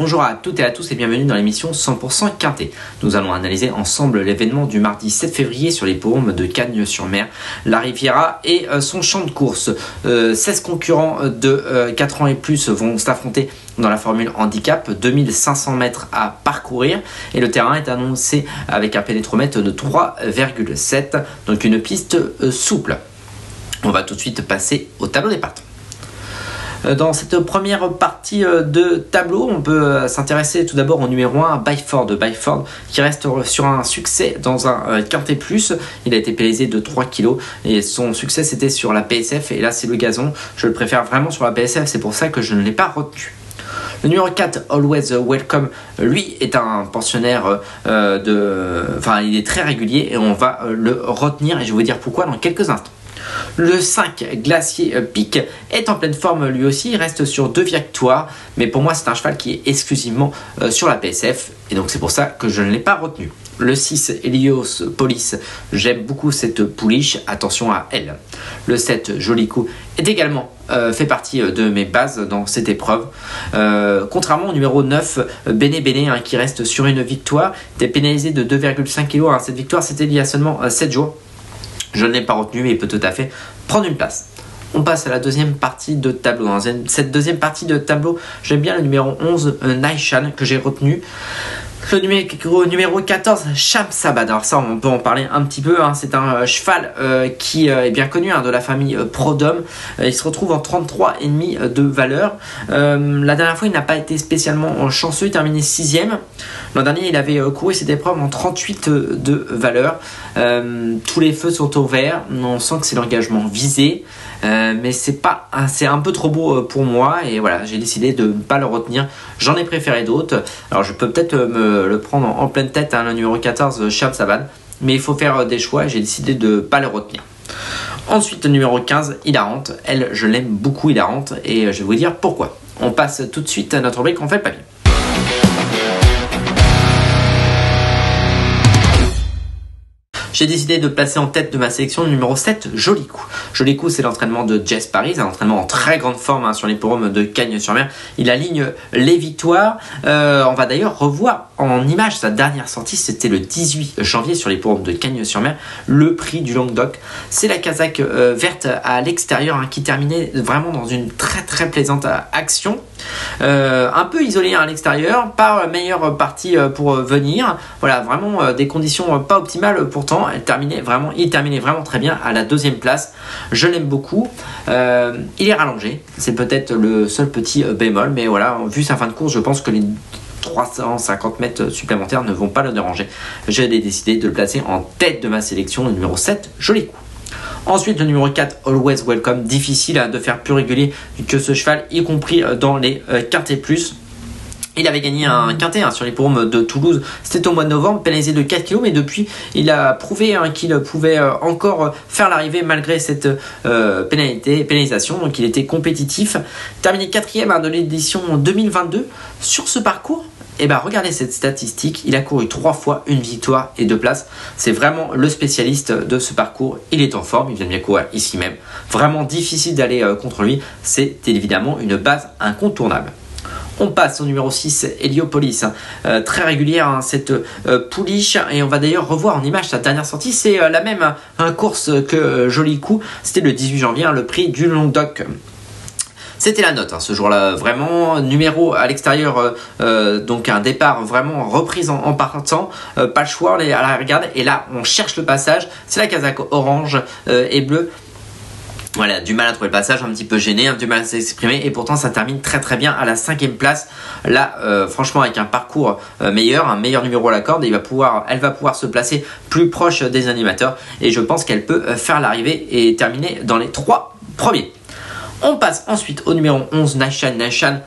Bonjour à toutes et à tous et bienvenue dans l'émission 100% Quintet. Nous allons analyser ensemble l'événement du mardi 7 février sur l'hippodrome de Cagnes-sur-Mer, la Riviera et son champ de course. 16 concurrents de 4 ans et plus vont s'affronter dans la formule handicap, 2500 mètres à parcourir et le terrain est annoncé avec un pénétromètre de 3,7, donc une piste souple. On va tout de suite passer au tableau des partants. Dans cette première partie de tableau, on peut s'intéresser tout d'abord au numéro 1, Byford qui reste sur un succès dans un Quintet Plus. Il a été pénalisé de 3 kg et son succès c'était sur la PSF et là c'est le gazon. Je le préfère vraiment sur la PSF, c'est pour ça que je ne l'ai pas retenu. Le numéro 4, Always Welcome, lui est un pensionnaire il est très régulier et on va le retenir et je vais vous dire pourquoi dans quelques instants. Le 5, Glacier Peak, est en pleine forme lui aussi, il reste sur 2 victoires, mais pour moi c'est un cheval qui est exclusivement sur la PSF, et donc c'est pour ça que je ne l'ai pas retenu. Le 6, Helios Police, j'aime beaucoup cette pouliche, attention à elle. Le 7, Joli Coup, est également fait partie de mes bases dans cette épreuve. Contrairement au numéro 9, Béné qui reste sur une victoire, était pénalisé de 2,5 kg, cette victoire c'était il y a seulement 7 jours. Je ne l'ai pas retenu, mais il peut tout à fait prendre une place. On passe à la deuxième partie de tableau. Dans cette deuxième partie de tableau, j'aime bien le numéro 11, Naishan, que j'ai retenu. Le numéro 14, Shamsabad. Alors ça, on peut en parler un petit peu. C'est un cheval qui est bien connu de la famille Prodhomme. Il se retrouve en 33,5 de valeur. La dernière fois, il n'a pas été spécialement chanceux. Il terminé 6e. L'an dernier, il avait couru cette épreuve en 38 de valeur. Tous les feux sont au vert. On sent que c'est l'engagement visé. Mais c'est un peu trop beau pour moi et voilà, j'ai décidé de ne pas le retenir. J'en ai préféré d'autres. Alors je peux peut-être me le prendre en pleine tête, le numéro 14, Shamsabad, mais il faut faire des choix et j'ai décidé de ne pas le retenir. Ensuite, le numéro 15, Hilarante. Elle, je l'aime beaucoup, Hilarante, et je vais vous dire pourquoi. On passe tout de suite à notre rubrique On fait le papier. J'ai décidé de placer en tête de ma sélection le numéro 7, Joli Coup. Joli Coup, c'est l'entraînement de Jess Paris, un entraînement en très grande forme sur l'hippodrome de Cagnes-sur-Mer. Il aligne les victoires. On va d'ailleurs revoir en image sa dernière sortie, c'était le 18 janvier sur l'hippodrome de Cagnes-sur-Mer, le prix du Languedoc. C'est la casaque verte à l'extérieur qui terminait vraiment dans une très très plaisante action. Un peu isolé à l'extérieur, pas meilleure partie pour venir. Voilà, vraiment des conditions pas optimales pourtant. Il terminait vraiment très bien à la deuxième place. Je l'aime beaucoup. Il est rallongé, c'est peut-être le seul petit bémol, mais voilà, vu sa fin de course, je pense que les 350 mètres supplémentaires ne vont pas le déranger. J'ai décidé de le placer en tête de ma sélection, le numéro 7, Joli Coup. Ensuite, le numéro 4, Always Welcome, difficile de faire plus régulier que ce cheval, y compris dans les Quintet Plus. Il avait gagné un quintet sur l'hippodrome de Toulouse, c'était au mois de novembre, pénalisé de 4 kg, mais depuis il a prouvé qu'il pouvait encore faire l'arrivée malgré cette pénalisation, donc il était compétitif. Terminé 4e de l'édition 2022 sur ce parcours. Et regardez cette statistique, il a couru 3 fois, une victoire et 2 places. C'est vraiment le spécialiste de ce parcours. Il est en forme, il vient de bien courir ici même. Vraiment difficile d'aller contre lui. C'est évidemment une base incontournable. On passe au numéro 6, Héliopolis, très régulière cette pouliche, et on va d'ailleurs revoir en image sa dernière sortie. C'est la même course que Joli Coup, c'était le 18 janvier, le prix du Languedoc. C'était la note ce jour-là, vraiment numéro à l'extérieur, donc un départ vraiment reprise en partant, pas le choix, on est à la regarde, et là on cherche le passage, c'est la casaque orange et bleue. Voilà, du mal à trouver le passage, un petit peu gêné, du mal à s'exprimer, et pourtant ça termine très très bien à la 5e place. Là, franchement, avec un parcours meilleur, un meilleur numéro à la corde, elle va pouvoir se placer plus proche des animateurs, et je pense qu'elle peut faire l'arrivée et terminer dans les 3 premiers. On passe ensuite au numéro 11, Naishan.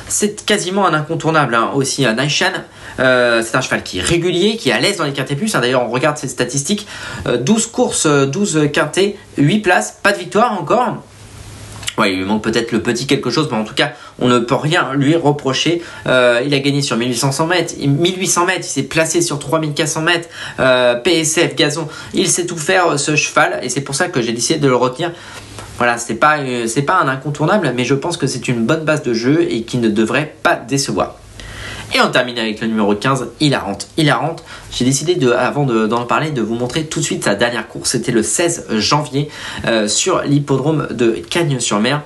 C'est quasiment un incontournable aussi, Naishan. C'est un cheval qui est régulier, qui est à l'aise dans les quintets plus. D'ailleurs, on regarde ses statistiques. 12 courses, 12 quintets, 8 places, pas de victoire encore. Ouais, il lui manque peut-être le petit quelque chose, mais en tout cas, on ne peut rien lui reprocher. Il a gagné sur 1800 mètres, il s'est placé sur 3400 mètres, PSF, gazon. Il sait tout faire, ce cheval, et c'est pour ça que j'ai décidé de le retenir. Voilà, c'est pas un incontournable, mais je pense que c'est une bonne base de jeu et qui ne devrait pas décevoir. Et on termine avec le numéro 15, Hilarante. Hilarante, j'ai décidé avant d'en parler, de vous montrer tout de suite sa dernière course. C'était le 16 janvier sur l'hippodrome de Cagnes-sur-Mer.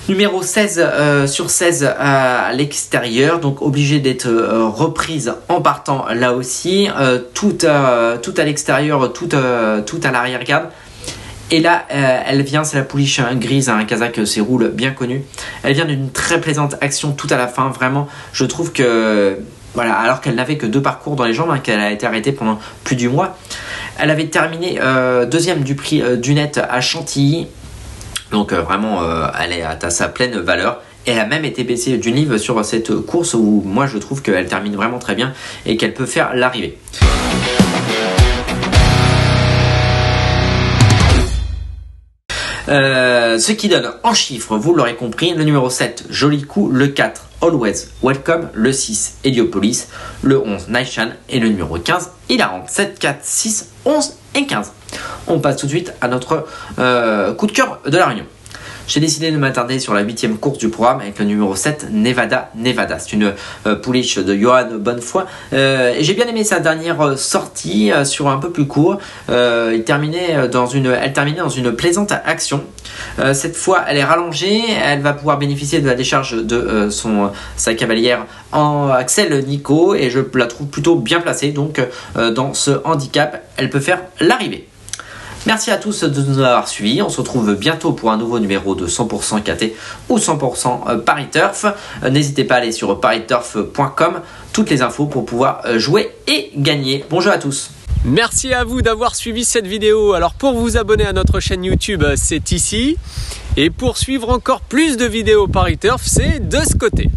Numéro 16 sur 16 à l'extérieur, donc obligé d'être reprise en partant là aussi, tout à l'extérieur, tout à l'arrière-garde. Et là, elle vient, c'est la pouliche grise, un Kazakh Séroul bien connu. Elle vient d'une très plaisante action tout à la fin. Vraiment, je trouve que, voilà, alors qu'elle n'avait que 2 parcours dans les jambes, qu'elle a été arrêtée pendant plus du mois. Elle avait terminé deuxième du prix du Net à Chantilly. Donc vraiment, elle est à sa pleine valeur. Elle a même été baissée d'une livre sur cette course où moi je trouve qu'elle termine vraiment très bien et qu'elle peut faire l'arrivée. Ce qui donne en chiffres, vous l'aurez compris, le numéro 7, Joli Coup, le 4, Always Welcome, le 6, Heliopolis, le 11, Naishan et le numéro 15, Hilarante. 7, 4, 6, 11 et 15. On passe tout de suite à notre coup de cœur de la réunion. J'ai décidé de m'attarder sur la 8e course du programme avec le numéro 7, Nevada. C'est une pouliche de Johan Bonnefoy. Et j'ai bien aimé sa dernière sortie sur un peu plus court. Elle terminait dans une plaisante action. Cette fois, elle est rallongée. Elle va pouvoir bénéficier de la décharge de sa cavalière en Axel Nico. Et je la trouve plutôt bien placée. Donc, dans ce handicap, elle peut faire l'arrivée. Merci à tous de nous avoir suivis. On se retrouve bientôt pour un nouveau numéro de 100% KT ou 100% Paris Turf. N'hésitez pas à aller sur pariturf.com. Toutes les infos pour pouvoir jouer et gagner. Bonjour à tous. Merci à vous d'avoir suivi cette vidéo. Alors pour vous abonner à notre chaîne YouTube, c'est ici. Et pour suivre encore plus de vidéos Paris Turf, c'est de ce côté.